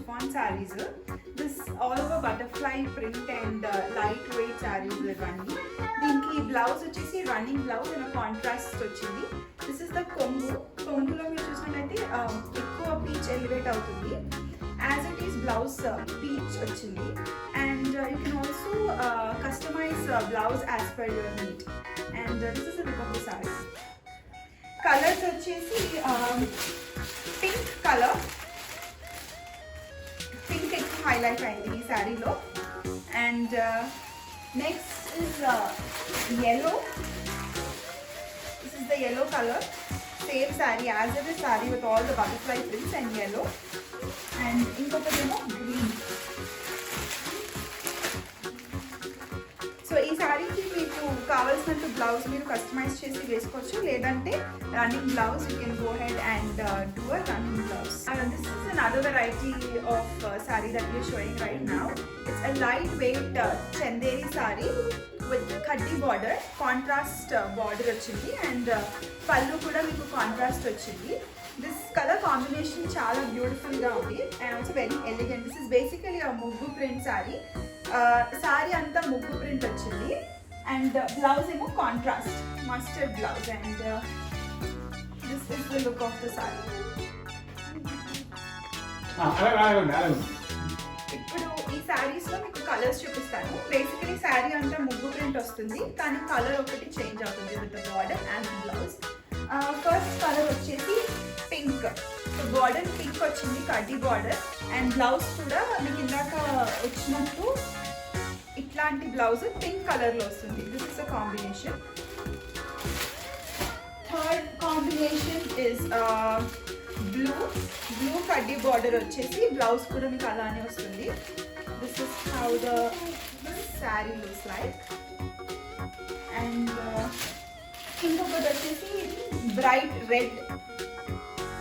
chiffon sarees. This all over butterfly print and lightweight sarees ఇవన్నీ. దీనికి blouse వచ్చేసి running blouse and contrast వచ్చింది. This is the కొంగులో మీరు చూసినట్టయితే ఎక్కువ పీచ్ ఎలివేట్ అవుతుంది. As it is blouse peach వచ్చింది. And you can also customise blouse as per your need. And this is the look of the sari. Colours వచ్చేసి pink colour, pink ఎక్కువ highlight అయింది ఈ శారీలో. And next is yellow. This is the yellow color, same saree as it is saree with all the butterfly prints and yellow. And ఇంకొకటేమో green. So ఈ శారీకి మీకు కావాల్సినట్టు blouse మీరు customise చేసి వేసుకోవచ్చు, లేదంటే running blouse you can go ahead and do a running blouse. This is another variety of sari that we're showing right now. It's a light weight Chanderi sari with kaddi border, contrast border వచ్చింది. And పళ్ళు కూడా మీకు contrast వచ్చింది. This colour combination చాలా బ్యూటిఫుల్గా ఉంది and also very elegant. This is basically a ముగ్గు print sari. Sari అంతా ముగ్గు ప్రింట్ వచ్చింది. అండ్ బ్లౌజ్ ఏమో contrast mustard blouse. And this is the look of the sari. ఇప్పుడు ఈ శారీస్ లో మీకు కలర్స్ చూపిస్తాను. బేసికలీ శారీ అంతా ముగ్గు ప్రింట్ వస్తుంది, కానీ కలర్ ఒకటి చేంజ్ అవుతుంది with the border and blouse. First colour వచ్చేసి పింక్. సో బార్డర్ పింక్ వచ్చింది, కడ్డీ బార్డర్. అండ్ బ్లౌజ్ కూడా మీకు ఇందాక వచ్చినట్టు ఇట్లాంటి బ్లౌజ్ పింక్ కలర్లో వస్తుంది. This is a combination. Third combination is blue kaddi border వచ్చేసి బ్లౌజ్ కూడా మీకు అలానే వస్తుంది. This is how the sari looks like. And ఇంకొకటి వచ్చేసి బ్రైట్ రెడ్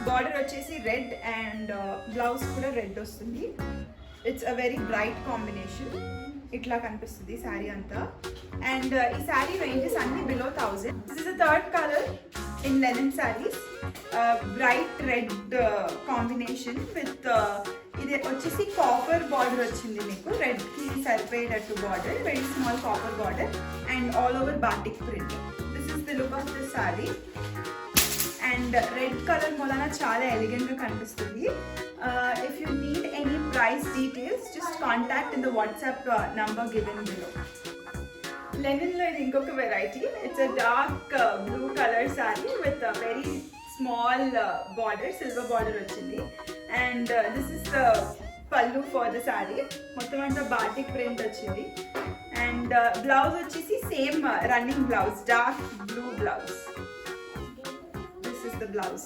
బార్డర్ వచ్చేసి రెడ్ అండ్ బ్లౌజ్ కూడా రెడ్ వస్తుంది. It's a very bright combination. ఇట్లా కనిపిస్తుంది శారీ అంతా. అండ్ ఈ శారీ రేంజెస్ అన్ని below 1000. This is the third colour in linen saris. Bright red combination with ఇది వచ్చేసి కాపర్ బార్డర్ వచ్చింది మీకు. రెడ్కి సరిపోయేటట్టు border, very small copper border and all over batik print. This is the look of this sari. And red colour మూలన చాలా ఎలిగెంట్గా కనిపిస్తుంది. If you need any price details just contact in the WhatsApp number given below. లెనిన్లో ఇది ఇంకొక variety. It's a dark blue colour sari with very small border, silver border వచ్చింది. And this is the pallu for the sari. మొత్తం అంతా batik print వచ్చింది. And blouse వచ్చేసి same running blouse, dark blue blouse. The blouse.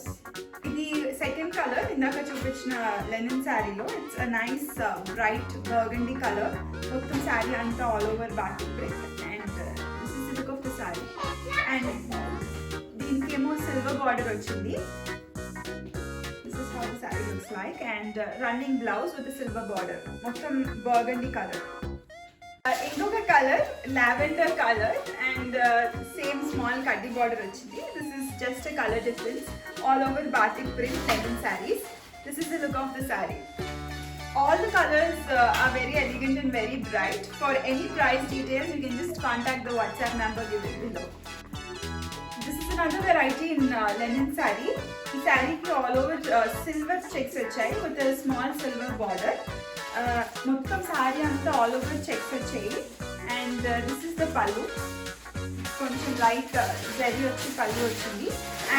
ఇది second colour ఇందాక చూపించిన linen శారీలో. It's a nice bright burgundy colour. మొత్తం శారీ అంతా all over batik print. And this is the look of the sari. And దీనికేమో silver border వచ్చింది. This is how the sari looks like. And running blouse with silver border, మొత్తం burgundy colour. ఇంకొక colour lavender colour and same small కడ్డీ border వచ్చింది. This is just a color difference all over batik print linen sarees. This is the look of the saree. All the colors are very elegant and very bright. For any price details you can just contact the WhatsApp number given below. This is another variety in linen saree. Ee saree ki all over silver checks vachayi with a small silver border. మొత్తం sorry అంతా all over checks వచ్చాయి. And this is the పళ్ళు, కొంచెం light zari వచ్చి పళ్ళు వచ్చింది.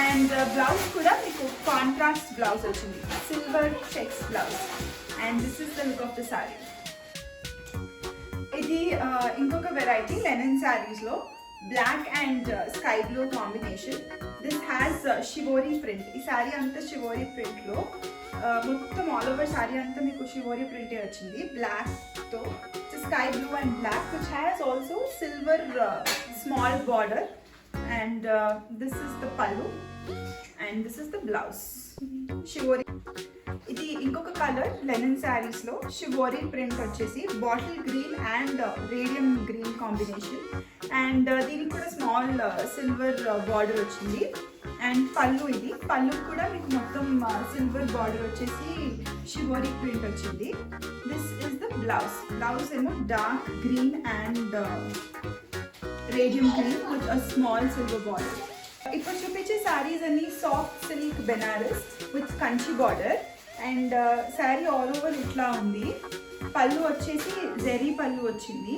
And blouse కూడా మీకు కాంట్రాస్ట్ బ్లౌజ్ వచ్చింది, silver checks blouse. And this is the look of the sari. ఇది ఇంకొక వెరైటీ లెనిన్ శారీస్లో. Black and sky blue combination. This has shibori print. ఈ శారీ అంతా షివోరీ ప్రింట్లో మొత్తం ఆల్ ఓవర్ శారీ అంతా మీకు షివోరీ ప్రింటే వచ్చింది బ్లాక్తో. Sky blue and black which has also silver small border. and this is the pallu and this is the blouse. Shivori ఇది ఇంకొక కలర్ లెనిన్ శారీస్ లో షివోరీ ప్రింట్ వచ్చేసి bottle green and radium green combination and దీనికి కూడా small silver border వచ్చింది and పళ్ళు ఇది పళ్ళు కూడా మీకు మొత్తం సిల్వర్ బార్డర్ వచ్చేసి షివోరీ ప్రింట్ వచ్చింది. దిస్ ఇస్ ద బ్లౌజ్ ఏమో dark green and radium green with a small silver border. ఇప్పుడు చూపించే శారీస్ అన్ని soft silk Benaras with Kanchi border and sari all over ఇట్లా ఉంది. పళ్ళు వచ్చేసి జెరీ పళ్ళు వచ్చింది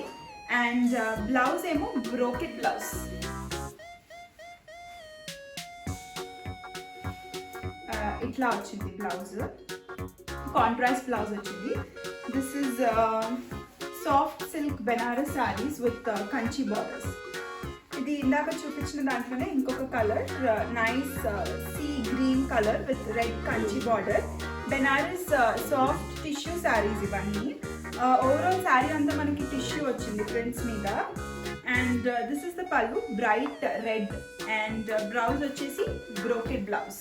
అండ్ బ్లౌజ్ ఏమో బ్రోకెట్ బ్లౌజ్. ఇట్లా వచ్చింది బ్లౌజ్, కాంట్రాస్ట్ బ్లౌజ్ వచ్చింది. This is soft silk Benaras saris with Kanchi borders. ఇది ఇందాక చూపించిన దాంట్లోనే ఇంకొక colour nice sea green colour with red Kanchi border. Benaras soft tissue saris ఇవన్నీ. ఓవరాల్ శారీ అంతా మనకి టిష్యూ వచ్చింది ప్రింట్స్ మీద అండ్ దిస్ ఇస్ ద పళ్ళు బ్రైట్ రెడ్ అండ్ బ్లౌజ్ వచ్చేసి brocade blouse.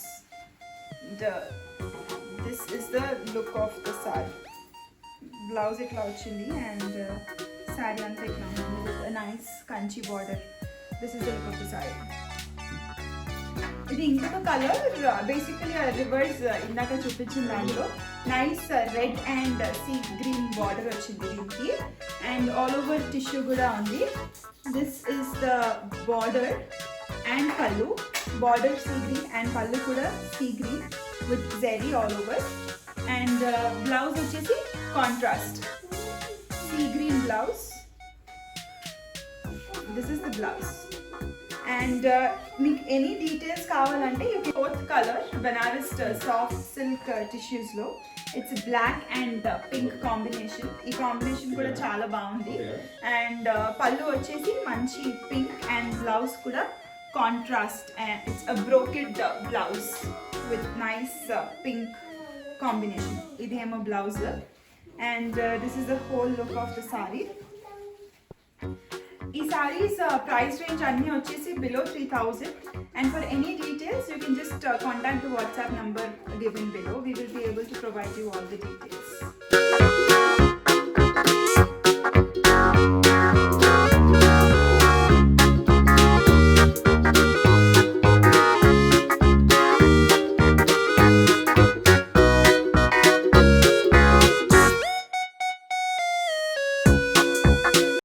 This is the look of the sari. Blouse ఇట్లా వచ్చింది అండ్ శారీ అంతా ఇట్లా ఉంది with nice Kanchi border. This is the look of the sari. ఇది ఇంకొక కలర్ బేసికలీ రివర్స్ ఇందాక చూపించిన దాంట్లో nice red and sea green border వచ్చింది దీనికి అండ్ ఆల్ ఓవర్ టిష్యూ కూడా ఉంది. This is the border and pallu. Border sea green and పళ్ళు కూడా sea green with zari all over and blouse వచ్చేసి contrast sea green blouse. This is the blouse and మీకు any details కావాలంటే you fourth colour Banaras soft silk టిష్యూస్లో it's black and pink combination. ఈ combination కూడా చాలా బాగుంది అండ్ పళ్ళు వచ్చేసి మంచి పింక్ అండ్ బ్లౌజ్ కూడా contrast and it's a brocade blouse with nice pink combination. ఇదేమో blouse and this is the whole look of the sari. ఈ సారీస్ ప్రైస్ రేంజ్ అన్నీ వచ్చేసి below 3000 and for any details you can just contact the WhatsApp number given below. We will be able to provide you all the details.